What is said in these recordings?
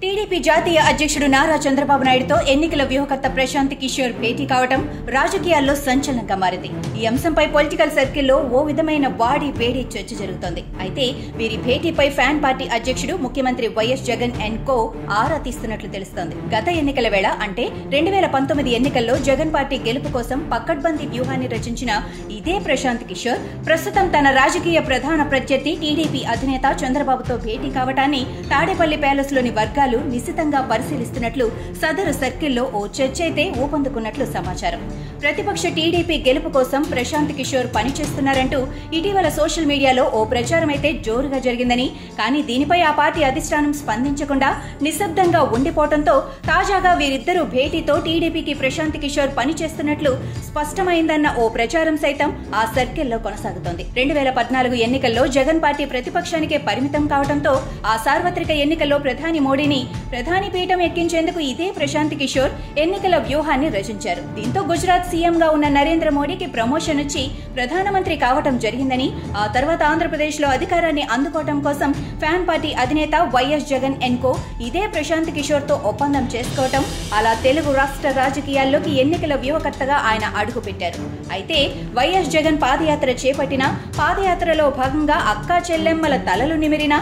TDP జాతీయ అధ్యక్షుడు నారా చంద్రబాబు నాయుడుతో ఎన్నికల వ్యూహకర్త ప్రశాంత్ కిషోర్ భేటీ కావడం రాజకీయాల్లో సంచలనంగా మారింది. ఈ అంశంపై పొలిటికల్ సర్కిల్లో ఓ విధమైన వాడి వేడి చర్చ జరుగుతోంది. అయితే వీరి భేటీపై ఫ్యాన్ పార్టీ అధ్యక్షుడు ముఖ్యమంత్రి వైఎస్ జగన్ అండ్ కో ఆరా తీస్తున్నట్లు తెలుస్తోంది. గత ఎన్నికల వేళ అంటే 2019 ఎన్నికల్లో జగన్ పార్టీ గెలుపు కోసం పక్కడ్బందీ వ్యూహాన్ని రచించిన ఇదే ప్రశాంత్ కిషోర్ ప్రస్తుతం తన రాజకీయ ప్రధాన ప్రత్యర్థి టీడీపీ అధినేత చంద్రబాబుతో భేటీ కావటాన్ని తాడేపల్లి ప్యాలెస్ లోని వర్గాలు నిశితంగా పరిశీలిస్తున్నట్లు సదరు సర్కిల్లో ఓ చర్చ అయితే ఊపందుకున్నట్లు సమాచారం. ప్రతిపక్ష టీడీపీ గెలుపు కోసం ప్రశాంత్ కిషోర్ పనిచేస్తున్నారంటూ ఇటీవల సోషల్ మీడియాలో ఓ ప్రచారం అయితే జోరుగా జరిగిందని, కానీ దీనిపై ఆ పార్టీ అధిష్టానం స్పందించకుండా నిశ్శబ్దంగా ఉండిపోవడంతో తాజాగా వీరిద్దరూ భేటీతో టీడీపీకి ప్రశాంత్ కిషోర్ పనిచేస్తున్నట్లు స్పష్టమైందన్న ఓ ప్రచారం సైతం ఆ సర్కిల్లో కొనసాగుతోంది. 2014 ఎన్నికల్లో జగన్ పార్టీ ప్రతిపక్షానికే పరిమితం కావడంతో ఆ సార్వత్రిక ఎన్నికల్లో ప్రధాని మోడీని ప్రధాని పీఠం ఎక్కించేందుకు ఇదే ప్రశాంత్ కిషోర్ ఎన్నికల వ్యూహాన్ని రచించారు. దీంతో గుజరాత్ సీఎంగా ఉన్న నరేంద్ర మోడీకి ప్రమోషన్ వచ్చి ప్రధానమంత్రి కావటం జరిగిందని, ఆ తర్వాత ఆంధ్రప్రదేశ్ లో అధికారాన్ని అందుకోవటం కోసం ఫ్యాన్ పార్టీ అధినేత వైఎస్ జగన్ అండ్ కో ఇదే ప్రశాంత్ కిషోర్ తో ఒప్పందం చేసుకోవటం, అలా తెలుగు రాష్ట్ర రాజకీయాల్లోకి ఎన్నికల వ్యూహకర్తగా ఆయన అడుగుపెట్టారు. అయితే వైఎస్ జగన్ పాదయాత్ర చేపట్టిన పాదయాత్రలో భాగంగా అక్కా చెల్లెమ్మల తలలు నిమిరిన,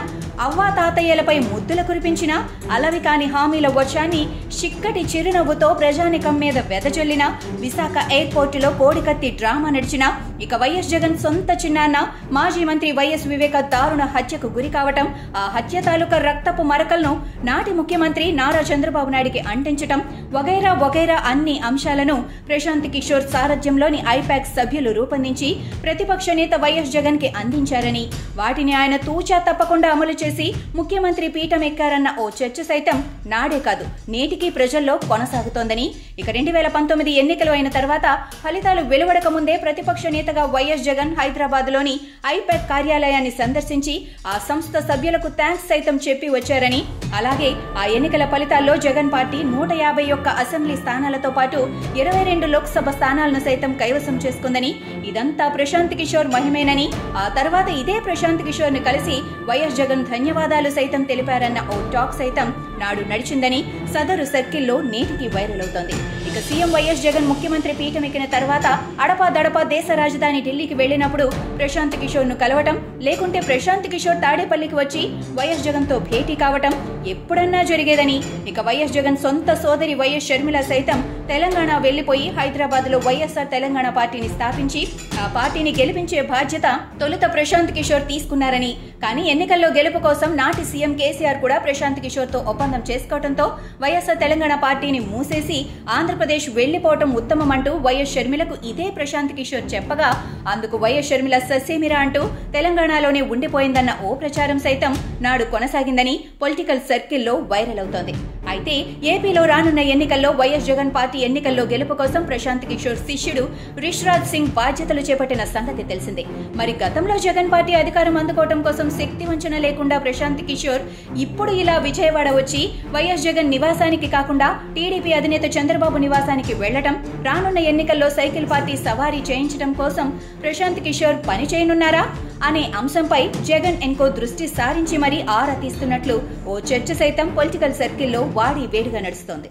అవ్వా తాతయ్యలపై ముద్దుల కురిపించిన, అలవి కాని హామీల వర్షాన్ని చిక్కటి చిరునవ్వుతో ప్రజానికం మీద వెదజల్లిన, విశాఖ ఎయిర్పోర్టులో కోడికత్తి డ్రామా నడిచిన, ఇక వైఎస్ జగన్ సొంత చిన్నాన్న మాజీ మంత్రి వైఎస్ వివేక దారుణ హత్యకు గురి కావటం, ఆ హత్య తాలూకా రక్తపు మరకలను నాటి ముఖ్యమంత్రి నారా చంద్రబాబు నాయుడికి అంటించటం వగైరా వగైరా అన్ని అంశాలను ప్రశాంత్ కిషోర్ సారథ్యంలోని ఐపాక్ సభ్యులు రూపొందించి ప్రతిపక్ష నేత వైఎస్ జగన్ కి అందించారని, వాటిని ఆయన తూచా తప్పకుండా అమలు చేసి ముఖ్యమంత్రి పీఠం ఎక్కారన్న ఓ చర్చ సైతం నాడే కాదు నేటికి ప్రజల్లో కొనసాగుతోందని, ఇక 2019 ఎన్నికలు అయిన తర్వాత ఫలితాలు వెలువడక ముందే ప్రతిపక్ష నేతగా వైఎస్ జగన్ హైదరాబాద్ లోని ఐపాక్ కార్యాలయాన్ని సందర్శించి ఆ సంస్థ సభ్యులకు థ్యాంక్స్ సైతం చెప్పి వచ్చారని, అలాగే ఆ ఎన్నికల ఫలితాల్లో జగన్ పార్టీ 151 అసెంబ్లీ స్థానాలతో పాటు 22 లోక్సభ స్థానాలను సైతం కైవసం చేసుకుందని, ఇదంతా ప్రశాంత్ కిషోర్ మహిమేనని, ఆ తర్వాత ఇదే ప్రశాంత్ కిషోర్ ని కలిసి వైఎస్ జగన్ ధన్యవాదాలు సైతం తెలిపారన్న ఓ టాక్ సైతం నాడు నడిచిందని సదరు సర్కిల్లో నేటికి వైరల్ అవుతోంది. ఇక సీఎం వైఎస్ జగన్ ముఖ్యమంత్రి పీఠం ఎక్కిన తర్వాత అడపా దడపా దేశ రాజధాని ఢిల్లీకి వెళ్లినప్పుడు ప్రశాంత్ కిషోర్ ను కలవటం, లేకుంటే ప్రశాంత్ కిషోర్ తాడేపల్లికి వచ్చి వైఎస్ జగన్ తో భేటీ కావటం ఎప్పుడన్నా జరిగేదని, ఇక వైఎస్ జగన్ సొంత సోదరి వైఎస్ షర్మిల సైతం తెలంగాణ వెళ్లిపోయి హైదరాబాద్ లో వైఎస్ఆర్ తెలంగాణ పార్టీని స్థాపించి ఆ పార్టీని గెలిపించే బాధ్యత తొలుత ప్రశాంత్ కిషోర్ తీసుకున్నారని, కానీ ఎన్నికల్లో గెలుపు కోసం నాటి సీఎం కేసీఆర్ కూడా ప్రశాంత్ కిషోర్ తో ఒప్పందం చేసుకోవడంతో వైఎస్ఆర్ తెలంగాణ పార్టీని మూసేసి ఆంధ్రప్రదేశ్ వెళ్లిపోవటం ఉత్తమం అంటూ వైఎస్ షర్మిలకు ఇదే ప్రశాంత్ కిషోర్ చెప్పగా, అందుకు వైఎస్ షర్మిల ససేమిరా అంటూ తెలంగాణలోనే ఉండిపోయిందన్న ఓ ప్రచారం సైతం నాడు కొనసాగిందని పొలిటికల్ సర్కిల్లో వైరల్ అవుతోంది. అయితే ఏపీలో రానున్న ఎన్నికల్లో వైఎస్ జగన్ పార్టీ ఎన్నికల్లో గెలుపు కోసం ప్రశాంత్ కిషోర్ శిష్యుడు రిష్రాజ్ సింగ్ బాధ్యతలు చేపట్టిన సంగతి తెలిసిందే. మరి గతంలో జగన్ పార్టీ అధికారం అందుకోవడం కోసం శక్తి వంచన లేకుండా ప్రశాంత్ కిషోర్ ఇప్పుడు ఇలా విజయవాడ వచ్చి వైఎస్ జగన్ నివాసానికి కాకుండా టీడీపీ అధినేత చంద్రబాబు నివాసానికి వెళ్లటం, రానున్న ఎన్నికల్లో సైకిల్ పార్టీ సవారీ చేయించడం కోసం ప్రశాంత్ కిషోర్ పని చేయనున్నారా అనే అంశంపై జగన్ ఎన్కో దృష్టి సారించి మరీ ఆరా తీస్తున్నట్లు ఓ చర్చ సైతం పొలిటికల్ సర్కిల్లో వాడి వేడిగా నడుస్తోంది.